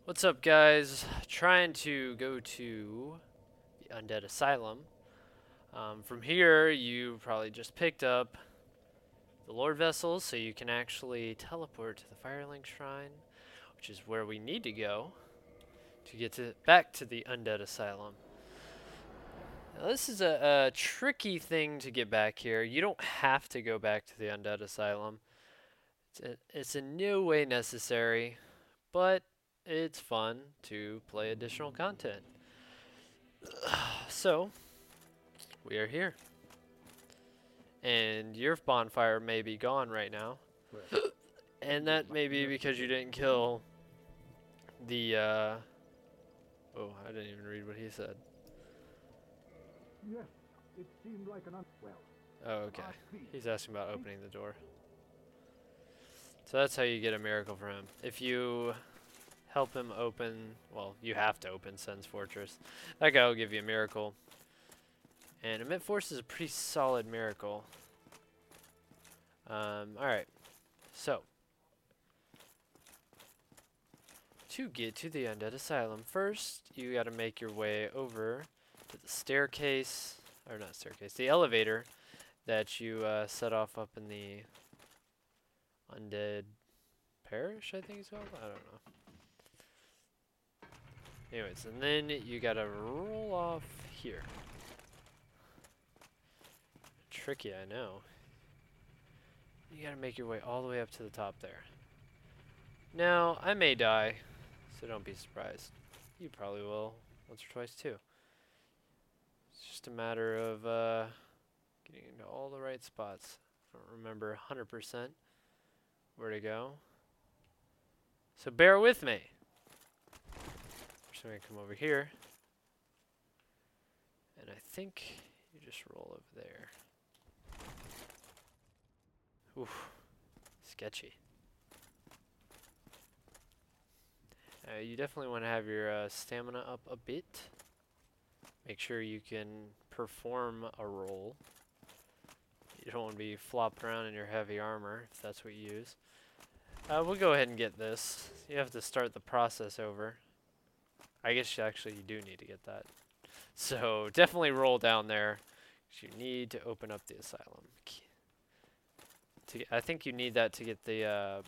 What's up, guys? Trying to go to the Undead Asylum. From here, you probably just picked up the Lord Vessels, so you can actually teleport to the Firelink Shrine, which is where we need to go to get back to the Undead Asylum. Now, this is a tricky thing to get back here. You don't have to go back to the Undead Asylum. It's in no way necessary, but it's fun to play additional content. So, we are here. And your bonfire may be gone right now. And that may be because you didn't kill the, oh, I didn't even read what he said. Yes, it seemed like an well. Oh, okay. He's asking about opening the door. So that's how you get a miracle for him. If you help him open, well, you have to open Sen's Fortress. That guy will give you a miracle. And Emit Force is a pretty solid miracle. Alright. So, to get to the Undead Asylum, first you gotta make your way over to the staircase, or not staircase, the elevator that you set off up in the Undead Parish, I think it's called? I don't know. Anyways, and then you gotta roll off here. Tricky, I know. You gotta make your way all the way up to the top there. Now, I may die, so don't be surprised. You probably will once or twice too. It's just a matter of getting into all the right spots. I don't remember 100% where to go. So bear with me. I'm going to come over here. And I think you just roll over there. Oof. Sketchy. You definitely want to have your stamina up a bit. Make sure you can perform a roll. You don't want to be flopping around in your heavy armor, if that's what you use. We'll go ahead and get this. You have to start the process over. I guess you do need to get that. So definitely roll down there, 'cause you need to open up the asylum. I think you need that to get the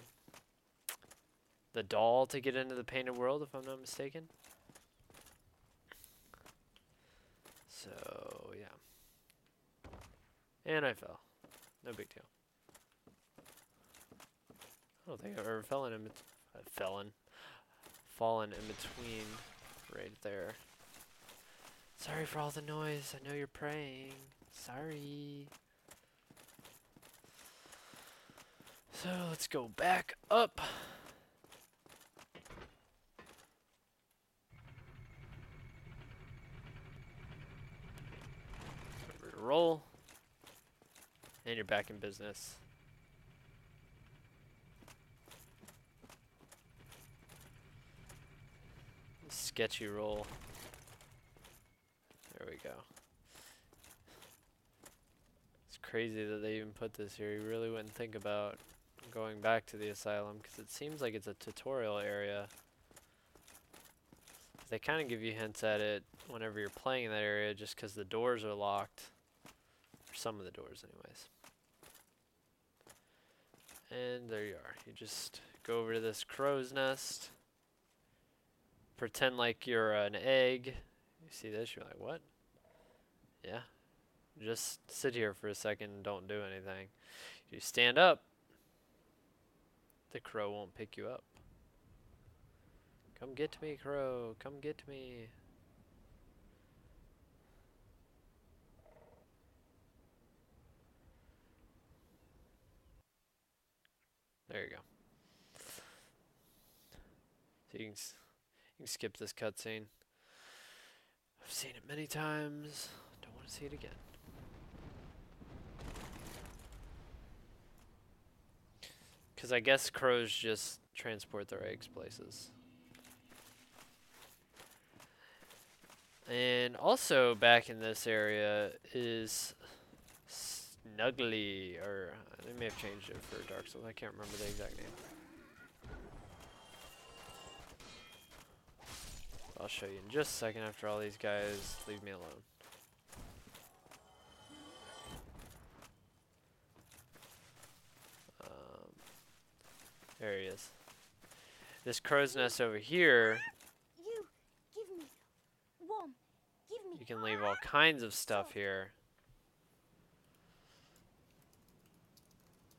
doll to get into the painted world, if I'm not mistaken. So, yeah. And I fell. No big deal. I don't think I've ever fallen in between right there. Sorry for all the noise. I know you're praying. Sorry. So, let's go back up. Roll, and you're back in business. Sketchy roll. There we go. It's crazy that they even put this here. You really wouldn't think about going back to the asylum, because it seems like it's a tutorial area. They kind of give you hints at it whenever you're playing in that area, just because the doors are locked. Or some of the doors, anyways. And there you are. You just go over to this crow's nest. Pretend like you're an egg. You see this, you're like, what? Yeah. Just sit here for a second and don't do anything. If you stand up, the crow won't pick you up. Come get me, crow. Come get me. There you go. So you can skip this cutscene. I've seen it many times. Don't want to see it again. Because I guess crows just transport their eggs places. And also back in this area is Snuggly, or they may have changed it for Dark Souls. I can't remember the exact name. show you in just a second after all these guys leave me alone. There he is. This crow's nest over here, You give me warm. Give me. you can leave all kinds of stuff here.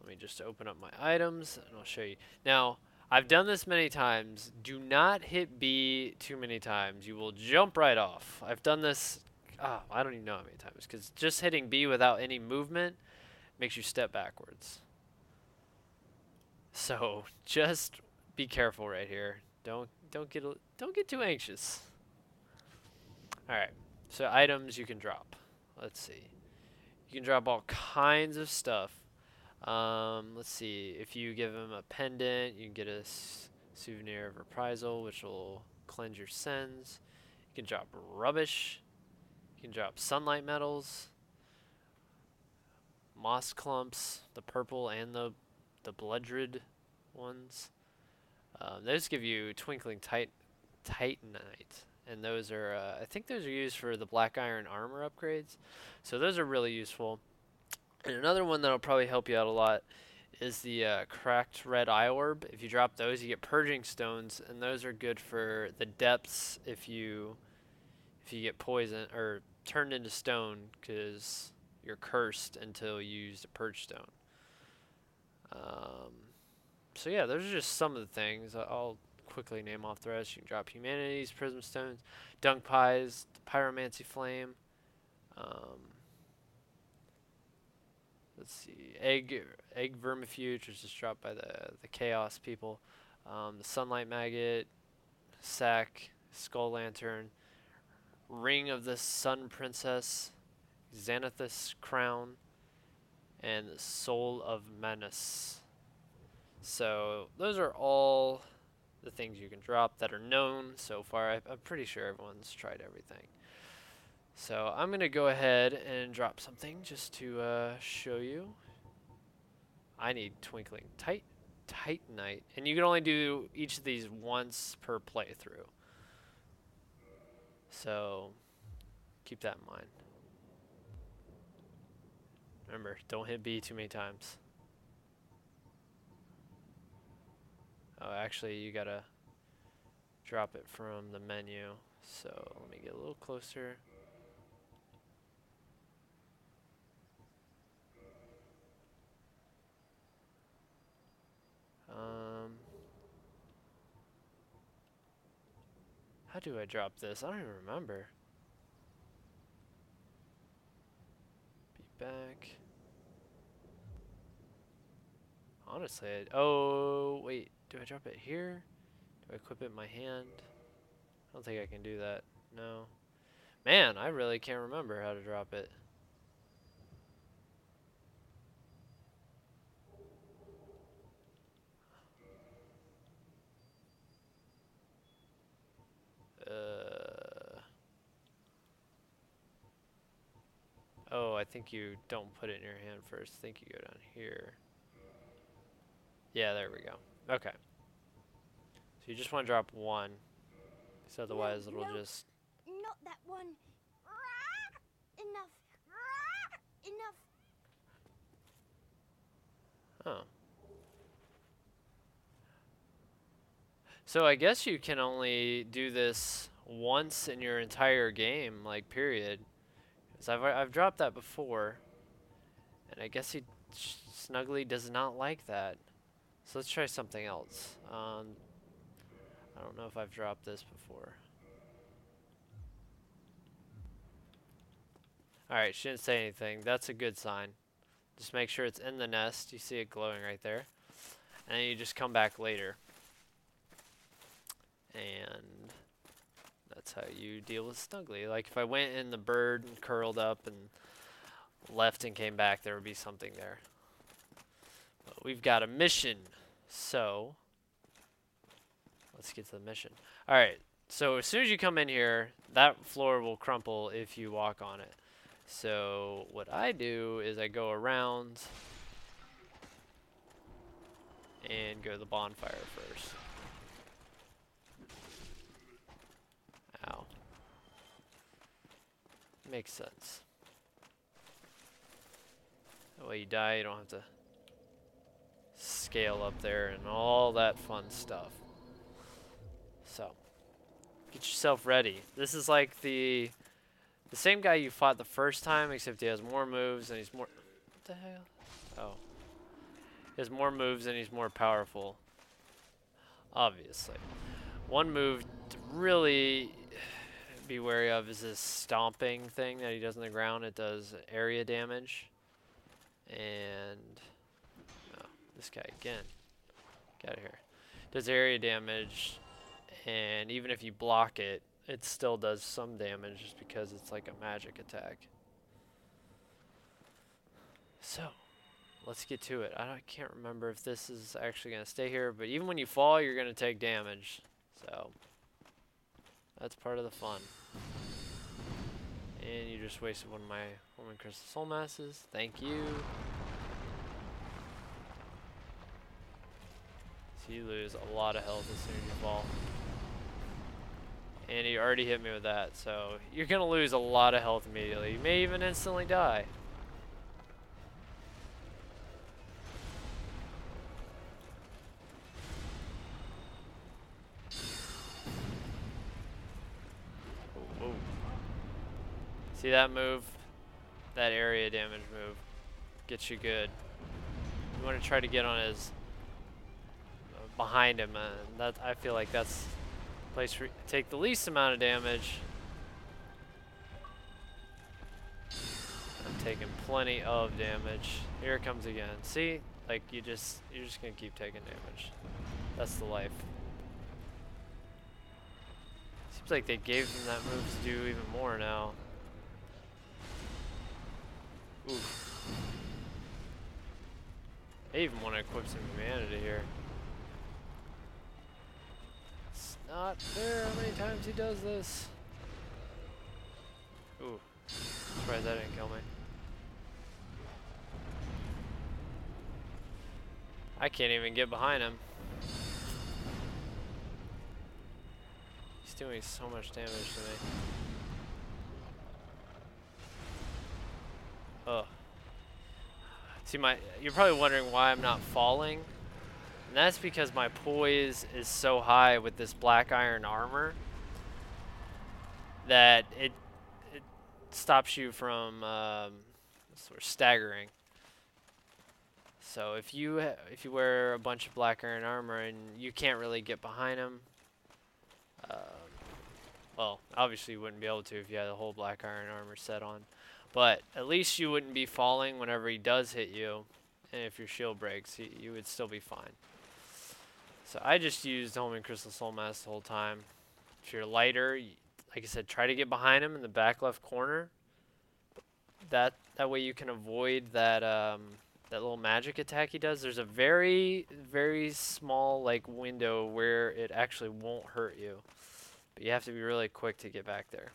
Let me just open up my items and I'll show you. Now, I've done this many times. Do not hit B too many times. You will jump right off. I've done this, I don't even know how many times, because just hitting B without any movement makes you step backwards. So just be careful right here. Don't get too anxious. All right. So items you can drop. Let's see. You can drop all kinds of stuff. Let's see. If you give him a pendant, you can get a souvenir of reprisal, which will cleanse your sins. You can drop rubbish. You can drop sunlight metals, moss clumps, the purple and the bloodred ones. Those give you twinkling titanite, and those are I think those are used for the black iron armor upgrades. So those are really useful. And another one that'll probably help you out a lot is the cracked red eye orb. If you drop those, you get purging stones, and those are good for the depths if you get poisoned or turned into stone, because you're cursed until you use a purge stone. So yeah, those are just some of the things. I'll quickly name off the rest. You can drop humanities, prism stones, dunk pies, pyromancy flame. Let's see, egg vermifuge, which is dropped by the chaos people. The sunlight maggot, sack, skull lantern, ring of the sun princess, Xanathus crown, and the soul of Manus. So those are all the things you can drop that are known so far. I'm pretty sure everyone's tried everything. So I'm going to go ahead and drop something just to show you. I need twinkling titanite. And you can only do each of these once per playthrough. So keep that in mind. Remember, don't hit B too many times. Oh, actually, you gotta drop it from the menu. So let me get a little closer. How do I drop this? I don't even remember. Be back. Honestly, oh, wait. Do I drop it here? Do I equip it in my hand? I don't think I can do that. No. Man, I really can't remember how to drop it. Oh, I think you don't put it in your hand first. I think you go down here. Yeah, there we go. Okay. So you just want to drop one. So otherwise it'll just... Not that one. Enough. Enough. Oh. So I guess you can only do this once in your entire game, like, period. Because I've dropped that before. And I guess Snuggly does not like that. So let's try something else. I don't know if I've dropped this before. Alright, she didn't say anything. That's a good sign. Just make sure it's in the nest. You see it glowing right there. And then you just come back later. And that's how you deal with Snuggly. Like, if I went in the bird and curled up and left and came back, there would be something there. But we've got a mission. So let's get to the mission. Alright, so as soon as you come in here, that floor will crumple if you walk on it. So what I do is I go around and go to the bonfire first. Makes sense. That way you die, you don't have to scale up there and all that fun stuff. So, get yourself ready. This is like the same guy you fought the first time, except he has more moves and he's more... What the hell? Oh. He has more moves and he's more powerful. Obviously. One move to really be wary of is this stomping thing that he does on the ground. It does area damage. And... Oh, this guy again. Get out of here. Does area damage, and even if you block it, it still does some damage just because it's like a magic attack. So, let's get to it. I can't remember if this is actually going to stay here, but even when you fall, you're going to take damage. So, that's part of the fun. And you just wasted one of my Homing Crystal Soul Masses. Thank you. So you lose a lot of health as soon as you fall. And he already hit me with that, so you're going to lose a lot of health immediately. You may even instantly die. Ooh, ooh. See that move? That area damage move gets you good. You want to try to get on his... behind him, and that I feel like that's the place where you take the least amount of damage. I'm taking plenty of damage. Here it comes again. See? Like you're just gonna keep taking damage. That's the life. Seems like they gave them that move to do even more now. Oof. They even want to equip some humanity here. It's not fair how many times he does this. Ooh. Surprised that didn't kill me. I can't even get behind him. He's doing so much damage to me. Ugh. See, you're probably wondering why I'm not falling. And that's because my poise is so high with this black iron armor that it stops you from sort of staggering. So if you wear a bunch of black iron armor and you can't really get behind him, well, obviously you wouldn't be able to if you had the whole black iron armor set on, but at least you wouldn't be falling whenever he does hit you, and if your shield breaks, you would still be fine. So I just used Homing Crystal Soul Mass the whole time. If you're lighter, like I said, try to get behind him in the back left corner. That way you can avoid that that little magic attack he does. There's a very, very small like window where it actually won't hurt you. But you have to be really quick to get back there.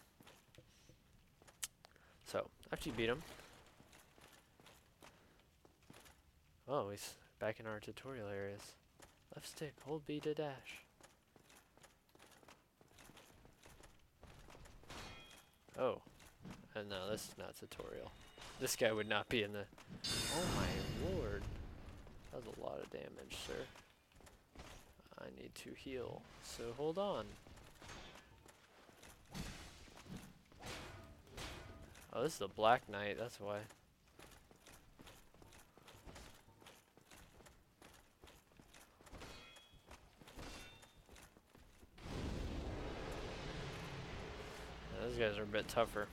So, after you beat him. Oh, he's back in our tutorial areas. Left stick, hold B to dash. Oh. No, this is not tutorial. This guy would not be in the... Oh my lord. That was a lot of damage, sir. I need to heal, so hold on. Oh, this is a Black Knight, that's why. Yeah, those guys are a bit tougher.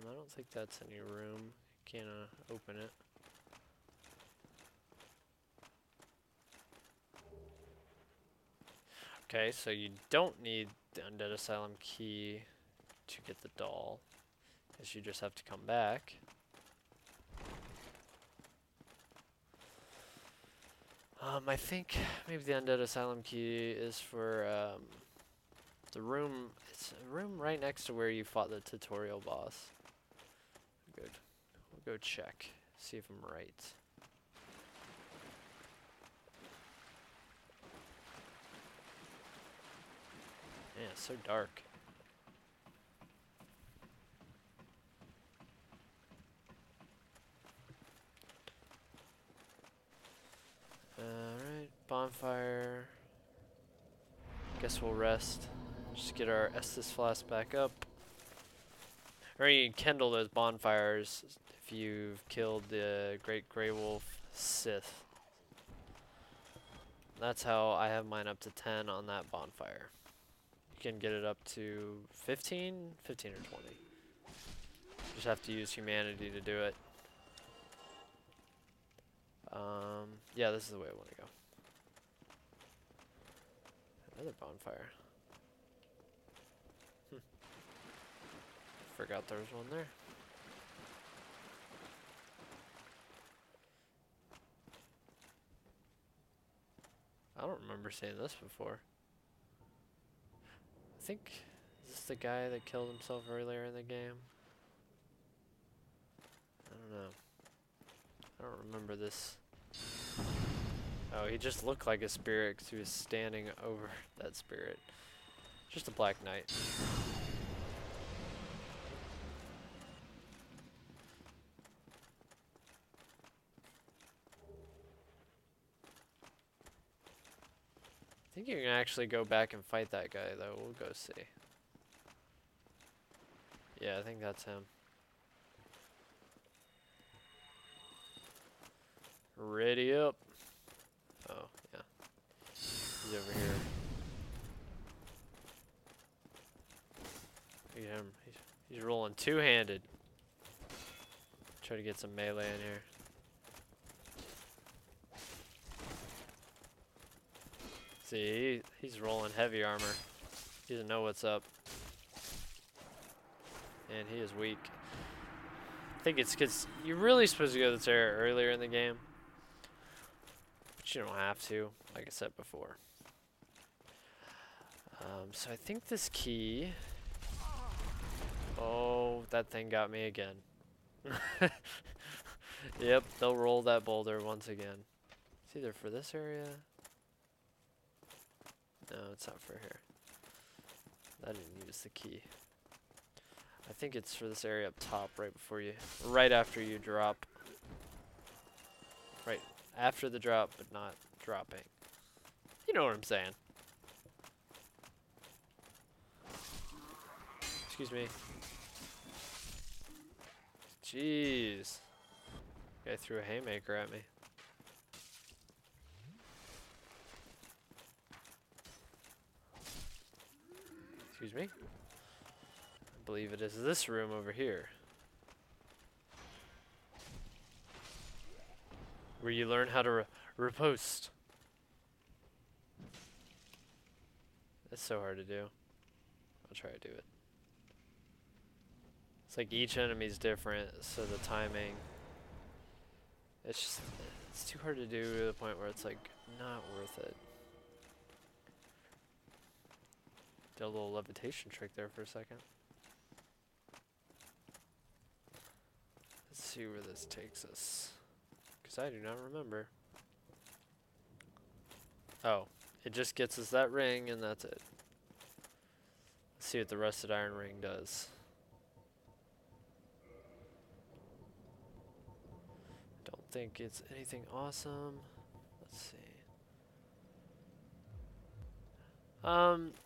I don't think that's any room. Can't open it. Okay, so you don't need the Undead Asylum key to get the doll, because you just have to come back. I think maybe the Undead Asylum key is for the room. It's a room right next to where you fought the tutorial boss. Good. We'll go check, see if I'm right. Man, it's so dark. Alright, bonfire. Guess we'll rest. Just get our Estus flask back up. Or you can kindle those bonfires if you've killed the Great Grey Wolf Sith. That's how I have mine up to 10 on that bonfire. You can get it up to 15 or 20. Just have to use humanity to do it. Yeah, this is the way I want to go. Another bonfire. Forgot there was one there. I don't remember seeing this before. I think, is this the guy that killed himself earlier in the game? I don't know. I don't remember this. Oh, he just looked like a spirit because he was standing over that spirit. Just a Black Knight. I think you can actually go back and fight that guy, though. We'll go see. Yeah, I think that's him. Ready up. Oh, yeah. He's over here. Look at him. He's rolling two-handed. Try to get some melee in here. See, he's rolling heavy armor. He doesn't know what's up. And he is weak. I think it's because you're really supposed to go to this area earlier in the game. But you don't have to, like I said before. So I think this key... Oh, that thing got me again. Yep, they'll roll that boulder once again. It's either for this area... No, it's not for here. I didn't use the key. I think it's for this area up top right after you drop. Right after the drop, but not dropping. You know what I'm saying. Excuse me. Jeez. Guy threw a haymaker at me. Excuse me. I believe it is this room over here. Where you learn how to riposte. It's so hard to do. I'll try to do it. It's like each enemy's different, so the timing. It's too hard to do to the point where it's like not worth it. Did a little levitation trick there for a second. Let's see where this takes us. Because I do not remember. Oh, it just gets us that ring and that's it. Let's see what the rusted iron ring does. Don't think it's anything awesome. Let's see.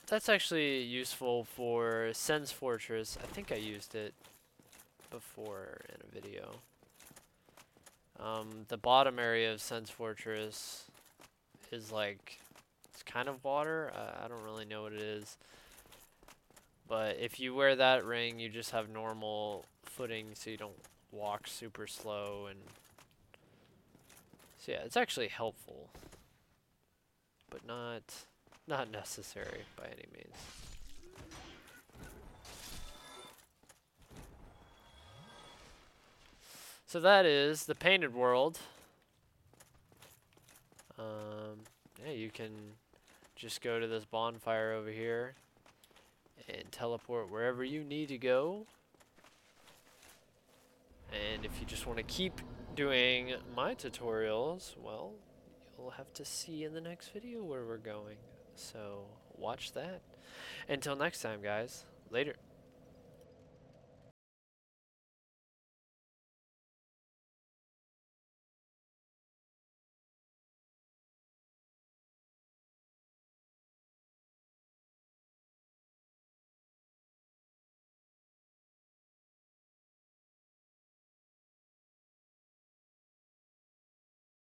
That's actually useful for Sen's Fortress. I think I used it before in a video. The bottom area of Sen's Fortress is like, it's kind of water. I don't really know what it is. But if you wear that ring, you just have normal footing so you don't walk super slow. And so yeah, it's actually helpful, but not necessary by any means. So that is the painted world. Yeah, you can just go to this bonfire over here and teleport wherever you need to go. And if you just want to keep doing my tutorials, well, you'll have to see in the next video where we're going. So watch that. Until next time, guys. Later.